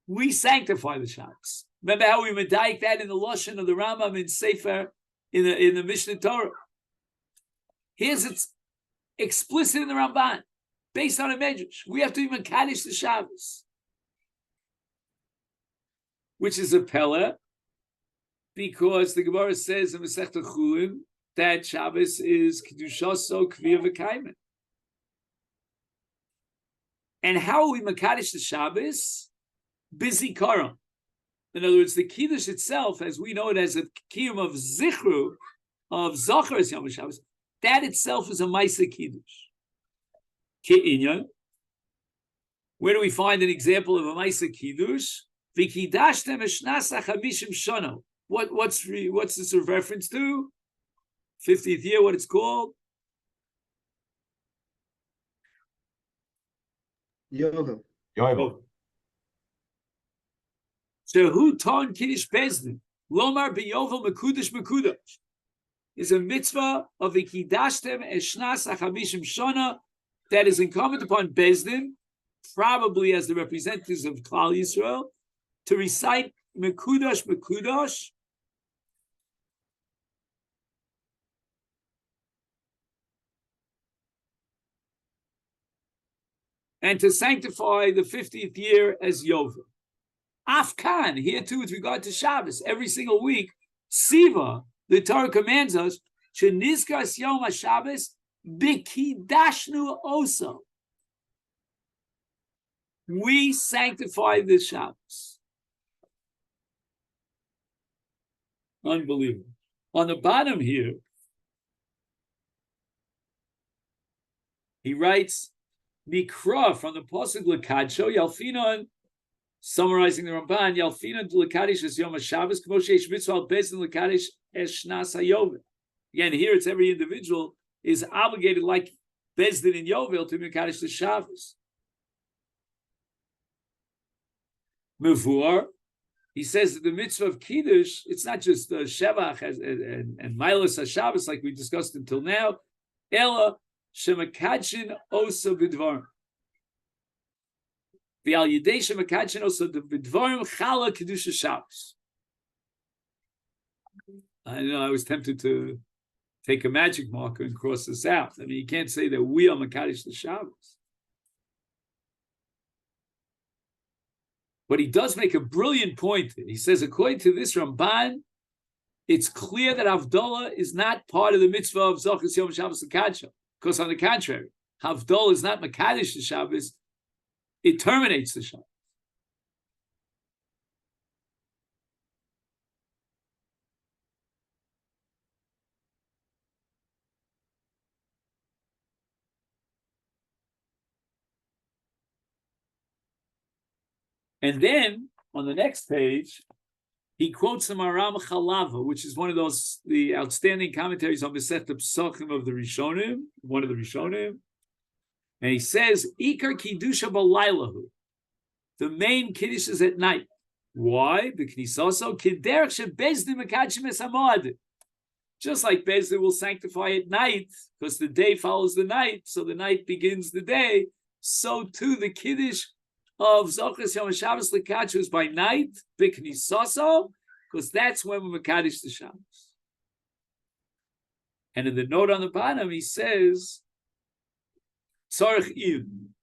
We sanctify the Shabbos. Remember how we medayik that in the Lashon of the Rambam in Sefer, in the Mishnah Torah. Here's it's explicit in the Ramban, based on a medrash. We have to even kaddish the Shabbos, which is a pella, because the Gemara says in Masechta Chulin that Shabbos is kedushaso kviyah v'kaimen. And how are we makadosh the Shabbos? Busy karam. In other words, the Kiddush itself, as we know it as a kiyum of zichru, of Zachar es Yom HaShabbos, that itself is a Maisa Kiddush. Ke'inyan. Where do we find an example of a Maisa Kiddush? V'kidashtem eshnasa chamishim shana. What's this a reference to? 50th year, what it's called? Yovel. Shehu ton kiddush bezdin. Lomar biyovel mekudash mekudash. Is a mitzvah of the kidashtem eshnas achamishim shana that is incumbent upon bezdin, probably as the representatives of Klal Yisrael, to recite mekudash mekudash. And to sanctify the 50th year as Yovel. Afkan, here too with regard to Shabbos, every single week, Siva, the Torah commands us, Shenizkas Yom HaShabbos, Bikidashnu Oso. We sanctify the Shabbos. Unbelievable. On the bottom here, he writes, Mikra from the Pasuk Lekadsho, Yalfinon, summarizing the Ramban, Yalfinon Lekadish es Yom HaShabbos, Kmo Sheish Mitzvah al Bezdin Lekadish es Shnas HaYovel. Again, here it's every individual is obligated like Bezdin and Yovel to Mekadesh the Shabbos. Mevur, he says that the mitzvah of Kiddush, it's not just Shevach and Milas HaShabbos like we discussed until now, Ela Shemakadshin Osa B'Dvarim. The Al Yidei Shemakadshin Osa B'Dvarim Chala Kiddush HaShabbos. I know I was tempted to take a magic marker and cross this out. I mean, you can't say that we are Makadesh the Shabbos. But he does make a brilliant point. He says, according to this Ramban, it's clear that Havdalah is not part of the mitzvah of Zochus Yom Shabbos L'Kadsha. Because on the contrary, Havdalah is not Makadesh the Shabbos, it terminates the Shabbos. And then, on the next page, he quotes the Maram Chalava, which is one of the outstanding commentaries on Masechet Pesachim of the Rishonim, one of the Rishonim. And he says, Ikar Kiddusha B'Laylahu. The main Kiddush is at night. Why? Because also Kiderech Shebezdim Mekadshim Es HaMoadim. Just like Bezdin will sanctify at night, because the day follows the night, so the night begins the day, so too the Kiddush of Zochus Yom Shabbos L'Kadsha is by night, B'Knisaso, because that's when we Mekadesh the Shabbos. And in the note on the bottom, he says, Tzarech Im.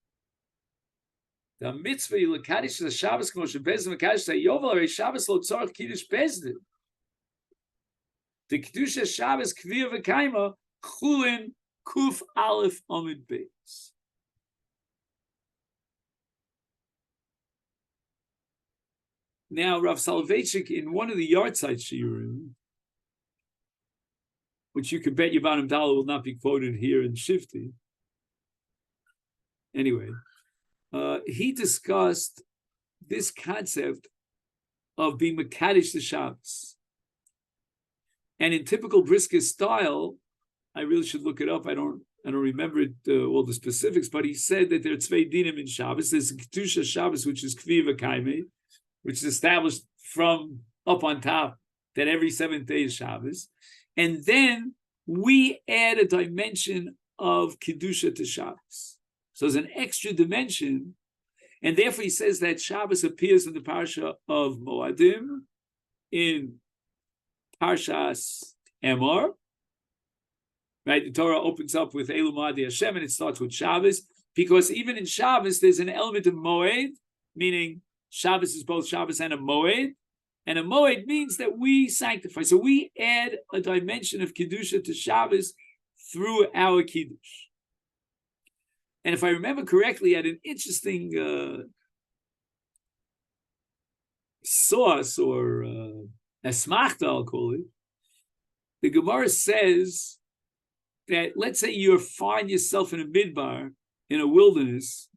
The mitzvah L'Kadesh the Shabbos, Kmo Shebezdin Mekadesh HaYovel, Arei Shabbos Lo Tzarech Kiddush Bezdin. The Kiddush Shabbos Kvir V'Kaima, Chulin Kuf Aleph Amid Beis. Now, Rav Soloveitchik, in one of the Yartzeit Shiurim, which you could bet your bottom dollar will not be quoted here in Shifti. Anyway, he discussed this concept of being Mekadesh the Shabbos. And in typical Brisker style, I really should look it up. I don't remember it, all the specifics, but he said that there are Tzvei Dinim in Shabbos. There's a Kedusha Shabbos, which is Kvi V'Kaimei, which is established from up on top, that every seventh day is Shabbos. And then we add a dimension of Kedusha to Shabbos. So there's an extra dimension, and therefore he says that Shabbos appears in the Parsha of Moadim, in Parshas Emor. Right, the Torah opens up with Elu Moadi Hashem, and it starts with Shabbos, because even in Shabbos there's an element of Moed, meaning Shabbos is both Shabbos and a Moed means that we sanctify. So we add a dimension of Kedusha to Shabbos through our Kiddush. And if I remember correctly, at an interesting source, or Esmachta, I'll call it, the Gemara says that, let's say you find yourself in a midbar, in a wilderness,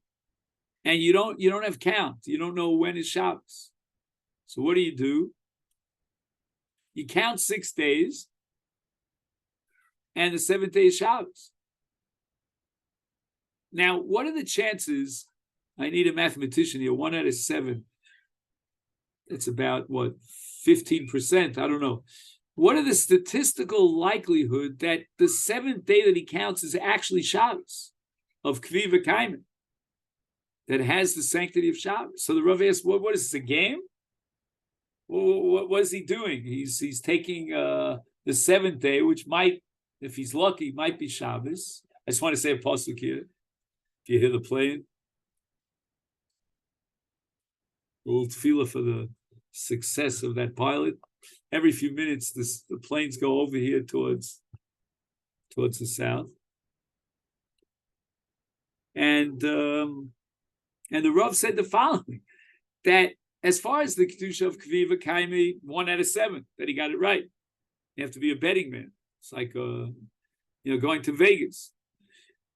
and you don't have count. You don't know when is Shabbos. So what do? You count 6 days, and the 7th day is Shabbos. Now, what are the chances? I need a mathematician here. 1 out of 7. It's about, 15%? I don't know. What are the statistical likelihood that the 7th day that he counts is actually Shabbos of Kvi V'Kaimei, that has the sanctity of Shabbos? So the Rav asks, what is this, a game? What is he doing? He's taking the 7th day, which might, if he's lucky, might be Shabbos. I just want to say a pasuk here. If you hear the plane, a little tefillah for the success of that pilot. Every few minutes, the planes go over here towards the south, and the Rav said the following: that as far as the Kedusha of Kviva Kaimi, 1 out of 7, that he got it right. You have to be a betting man. It's like, going to Vegas.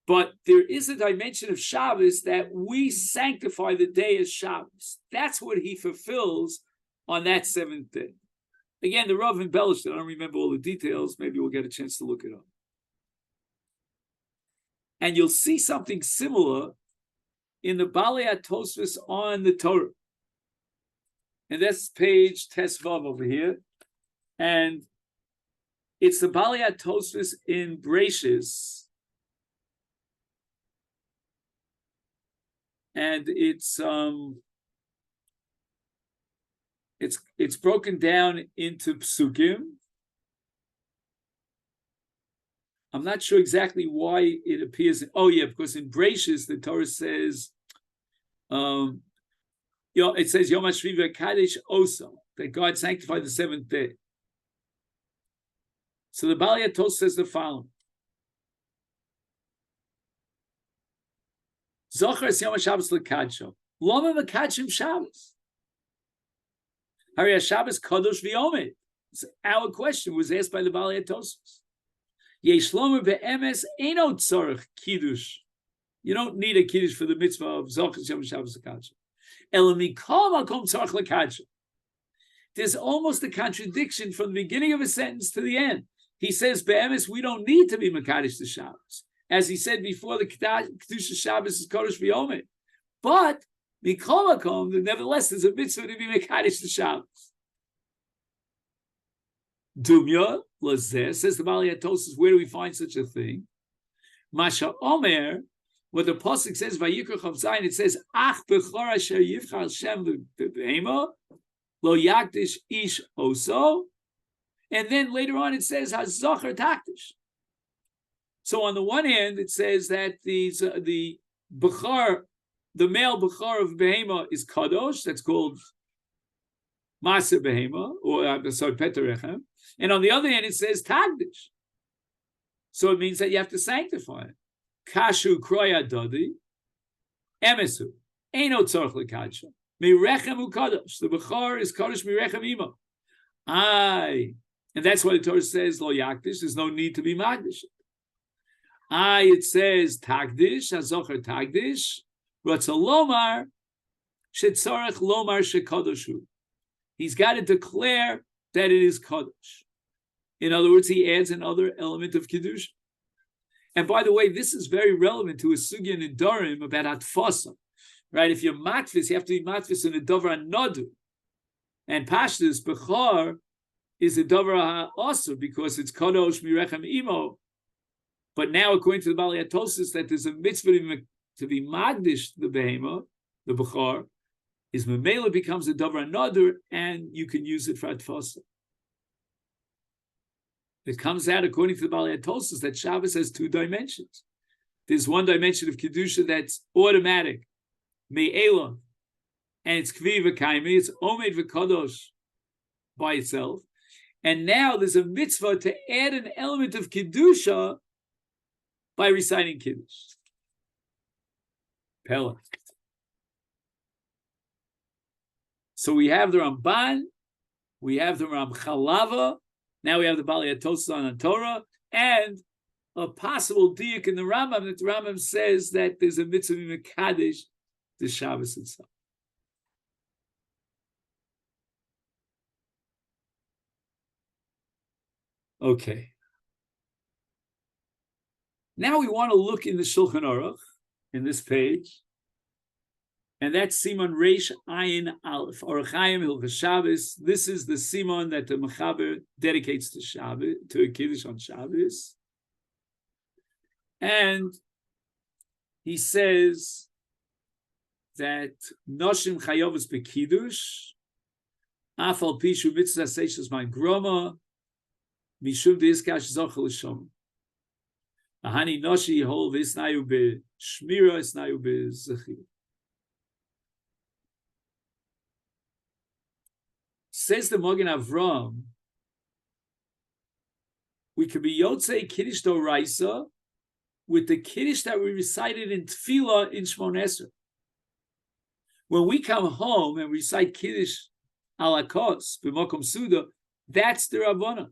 But there is a dimension of Shabbos that we sanctify the day as Shabbos. That's what he fulfills on that 7th day. Again, the Rav embellished it. I don't remember all the details. Maybe we'll get a chance to look it up. And you'll see something similar in the Balei HaTosfos on the Torah. And that's page Tesvav over here. And it's the Balei HaTosfos in Breishis. And it's broken down into psukim. I'm not sure exactly why it appears. Because in Breishis the Torah says, it says Yom HaShviva Kadesh Oso, that God sanctified the 7th day. So the Balei HaTosfos says the following: Zocher es Yom HaShabbos l'kadsho. Loma mekadshim Shabbos. Hari HaShabbos kadosh v'yomed. Our question was asked by the Balei HaTosfos. Yesh lomer be'emes eino tzorich Kiddush. You don't need a Kiddush for the mitzvah of Zocher es Yom HaShabbos l'kadsho. Ela mikol makom tzorich l'kadsho. There's almost a contradiction from the beginning of a sentence to the end. He says, be'emes, we don't need to be mekadosh the Shabbos. As he said before, the Kiddush Shabbos is Kodesh V'Yomed. But, Mikol Makom, nevertheless, there's a mitzvah to be Mekadosh the Shabbos. Dumya, Lazeh, says the Balei HaTosfos, where do we find such a thing? Masha Omer, what the Pasuk says, Vayikra Chav Zayin, it says, Ach Bechor Asher Yivchar Hashem B'Behema, Lo Yakdish Ish Oso, and then later on it says, HaZocher Takdish. So on the one hand, it says that the Bechar, the male Bechar of Behema is Kadosh, that's called Maser Behema, or Peterechem. And on the other hand, it says Tagdish. So it means that you have to sanctify it. Kashu Kroya Dodi, Emesu, Eino Tzorch Lekadsha, Mirechem U Kadosh. The Bechar is Kadosh Mirechem Ima. And that's why the Torah says, Lo Yakdish, there's no need to be Magdish. It says Tagdish, Hazocher Tagdish, Ratzalomar, Shetzarech Lomar Shekadoshu. He's got to declare that it is Kadosh. In other words, he adds another element of Kiddush. And by the way, this is very relevant to a sugya in Nedarim about Atfasa. Right? If you're matfis, you have to be matfis in a davar nodu. And Pashtus, Bechar, is a davar ha'asur because it's Kadosh Mirechem Imo. But now, according to the Balei HaTosfos, that there's a mitzvah to be magdish the behema, the bechar, his memela becomes a davar nadur, and you can use it for atfasa. It comes out, according to the Balei HaTosfos, that Shabbos has 2 dimensions. There's one dimension of kedusha that's automatic, me'ela, and it's kvi v'kaimi, it's omed v'kadosh by itself. And now there's a mitzvah to add an element of kedusha by reciting Kiddush. Pella. So we have the Ramban, we have the Ram Chalava, now we have the Balei HaTosfos on the Torah, and a possible diuk in the Rambam that the Rambam says that there's a mitzvah mekadesh the Shabbos itself. Okay. Now we want to look in the Shulchan Aruch, in this page, and that's Simon Reish Ayin Aleph, Orach Chaim Hilchos Shabbos. This is the Simon that the Mechaber dedicates to Shabbos, to a Kiddush on Shabbos. And he says that Noshim Chayovos B'Kiddush, Afal Pishu Mitzvah Seishas Mein Groma, Mishum Deizkash Zochel L'Shom. Ahani Noshi Hol V'Isnayu B'Shmira, Isnayu B'Zechir. Says the Mogen Avram, we could be Yotzei Kiddush Deoraisa with the Kiddush that we recited in Tefillah in Shmon Esrei. When we come home and recite Kiddush ala kos b'mokom suda, that's DeRabanan.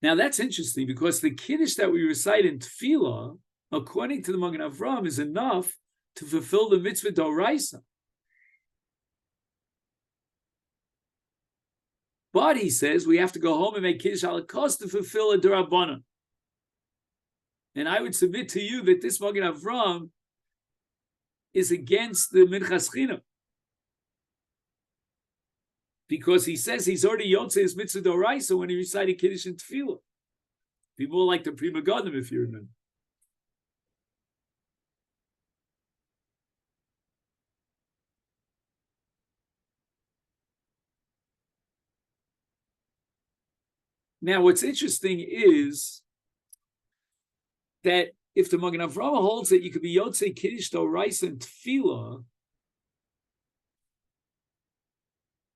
Now that's interesting because the Kiddush that we recite in Tefillah, according to the Magen Avraham, is enough to fulfill the mitzvah Deoraisa. But he says we have to go home and make Kiddush ala kos to fulfill a DeRabanan. And I would submit to you that this Magen Avraham is against the Minchas Chinuch, because he says he's already Yotzei his mitzvah Deoraisa when he recited Kiddush in Tefillah. Be more like the Prima Godim, if you remember. Now, what's interesting is that if the Magen Avraham holds that you could be Yotzei Kiddush Deoraisa and Tefillah,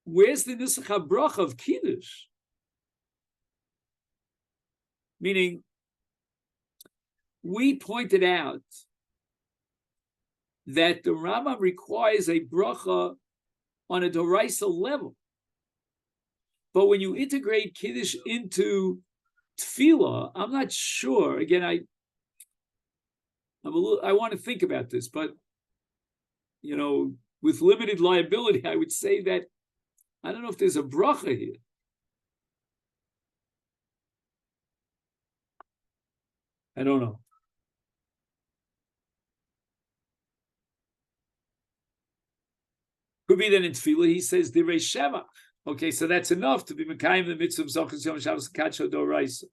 where's the Nusach HaBracha of Kiddush? Meaning, we pointed out that the Rambam requires a bracha on a Deoraisa level. But when you integrate Kiddush into Tefillah, I'm not sure. Again, I want to think about this, but with limited liability, I would say that I don't know if there's a bracha here. I don't know. Could be that in Tefillah he says Deoraisa. Okay, so that's enough to be Mekayim the mitzvah of Zochus Yom Shabbos Kadsho Deoraisa.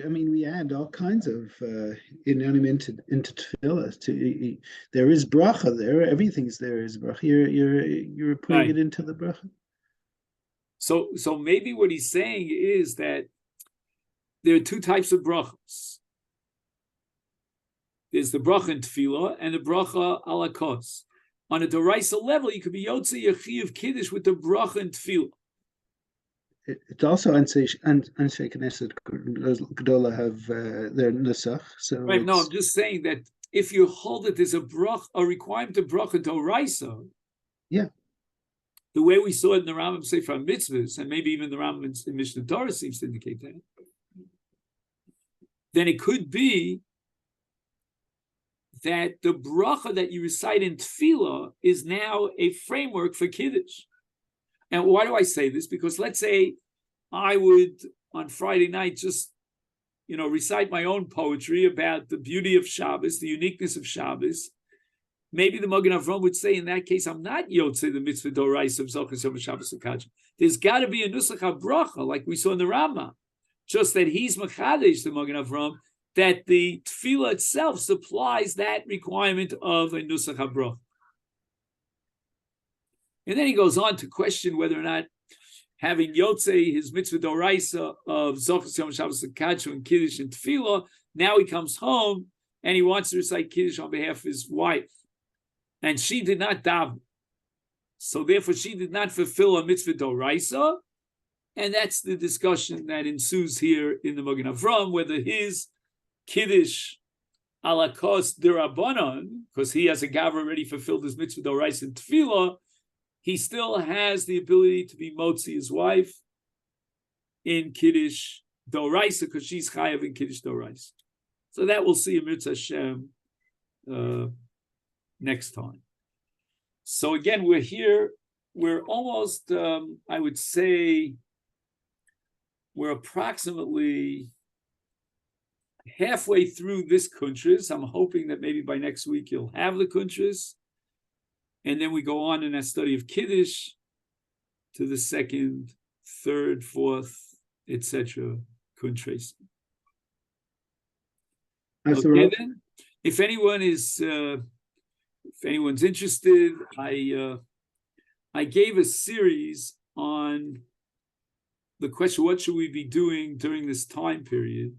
I mean, we add all kinds of inyanim into tefillah. There is bracha there. Everything's there is bracha. You're putting right. It into the bracha. So maybe what he's saying is that there are two types of brachas. There's the bracha in tefillah and the bracha ala kos. On a Deoraisa level, you could be Yotzei Yechi of Kiddush with the bracha in tefillah. It's also Anshe Knesset Gedola have their nusach. So right. No, I'm just saying that if you hold that there's a requirement of bracha Deoraisa, yeah, the way we saw it in the Rambam Sefer Mitzvahs, and maybe even the Rambam in Mishnah Torah seems to indicate that, then it could be that the bracha that you recite in Tefillah is now a framework for Kiddush. And why do I say this? Because let's say I would, on Friday night, just, recite my own poetry about the beauty of Shabbos, the uniqueness of Shabbos. Maybe the Magen Avraham would say, in that case, I'm not Yotzei the mitzvah Deoraisa of Zochus Yom Shabbos Kadsho. There's got to be a Nusach HaBracha, like we saw in the Rama. Just that he's Mechadesh, the Magen Avraham, that the Tefillah itself supplies that requirement of a Nusach HaBracha. And then he goes on to question whether or not having Yotzei, his mitzvah Deoraisa of Zochus Yom Shabbos Kadsho and Kiddush and Tefillah, now he comes home and he wants to recite Kiddush on behalf of his wife. And she did not daven. So therefore she did not fulfill a mitzvah Deoraisa. And that's the discussion that ensues here in the Magen Avraham, whether his Kiddush ala kos DeRabanan, because he as a Gav already fulfilled his mitzvah Deoraisa in Tefillah, he still has the ability to be Motzi, his wife, in Kiddush Deoraisa, because she's Chayav in Kiddush Deoraisa. So that we'll see in Mitzvah Hashem next time. So again, we're here. We're almost, I would say, we're approximately halfway through this Kuntres. I'm hoping that maybe by next week you'll have the Kuntres. And then we go on in that study of Kiddush to the second, third, fourth, etc. Kuntres. Okay, then, if anyone's interested, I gave a series on the question, what should we be doing during this time period?